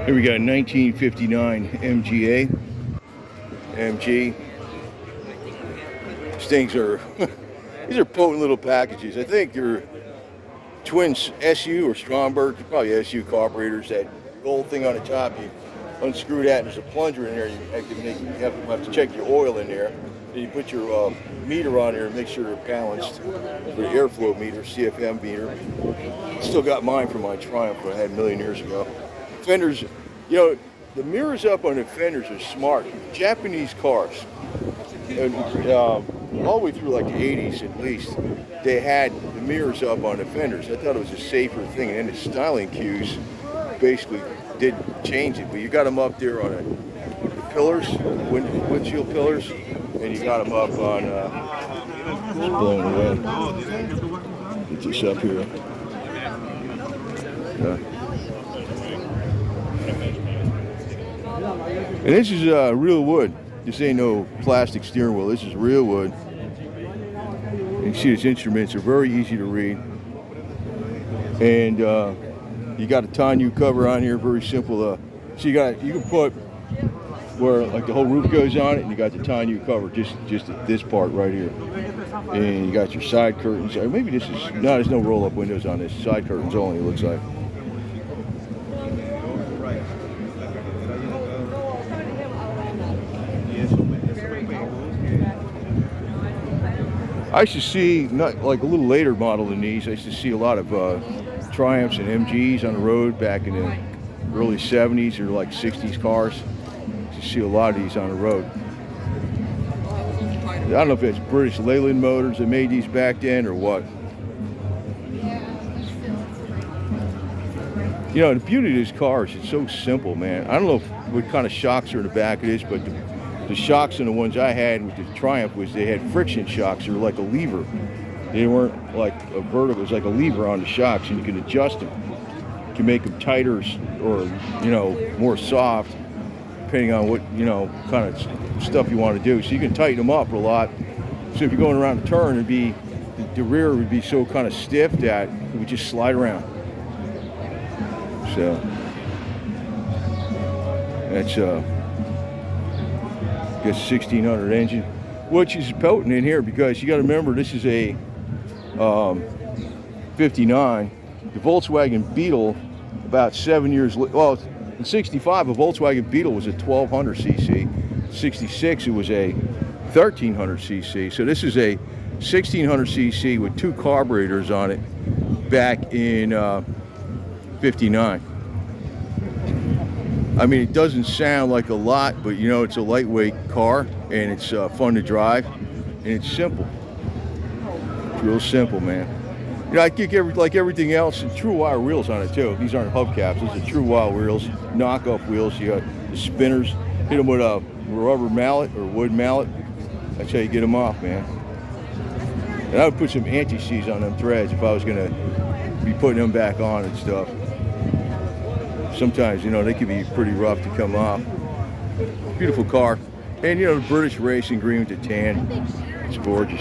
Here we got a 1959 MGA. MG. These things are, these are potent little packages. I think they're twin SU or Stromberg, probably SU carburetors. That gold thing on the top, you unscrew that, and there's a plunger in there. You have to check your oil in there. Then you put your meter on there and make sure they're balanced. For the airflow meter, CFM meter. Still got mine from my Triumph I had a million years ago. Fenders, you know, the mirrors up on the fenders are smart. Japanese cars, and, all the way through like the 80s at least, they had the mirrors up on the fenders. I thought it was a safer thing, and then the styling cues basically did change it. But you got them up there on the pillars, windshield pillars, and you got them up on, it's blown away. Get this up here. Yeah. And this is real wood. This ain't no plastic steering wheel. This is real wood. You can see these instruments are very easy to read. And you got a tonneau cover on here, very simple. So you can put where like the whole roof goes on it, and you got the tonneau cover just at this part right here. And you got your side curtains. Or maybe this is no, there's no roll-up windows on this. Side curtains only, it looks like. I used to see, not like a little later model than these, I used to see a lot of Triumphs and MGs on the road back in the early 70s or like 60s cars. I used to see a lot of these on the road. I don't know if it's British Leyland Motors that made these back then or what. You know, the beauty of these cars, it's so simple, man. I don't know what kind of shocks are in the back of this, but the shocks in the ones I had with the Triumph was they had friction shocks. They were like a lever. They weren't like a vertical. It was like a lever on the shocks, and you can adjust them. You can make them tighter or, you know, more soft, depending on what, you know, kind of stuff you want to do. So you can tighten them up a lot. So if you're going around a turn, it'd be, the rear would be so kind of stiff that it would just slide around. So that's I guess 1600 engine, which is potent in here because you got to remember this is a 59. The Volkswagen Beetle, about 7 years, well, in 65 a Volkswagen Beetle was a 1200 cc. 66 it was a 1300 cc. So this is a 1600 cc with two carburetors on it back in 59. I mean, it doesn't sound like a lot, but you know, it's a lightweight car and it's fun to drive and it's simple. It's real simple, man. You know, I think like everything else, true wire wheels on it too. These aren't hubcaps, these are true wire wheels, knockoff wheels. You got the spinners, hit them with a rubber mallet or wood mallet. That's how you get them off, man. And I would put some anti-seize on them threads if I was gonna be putting them back on and stuff. Sometimes, you know, they can be pretty rough to come off. Beautiful car. And, you know, the British racing green with the tan. It's gorgeous.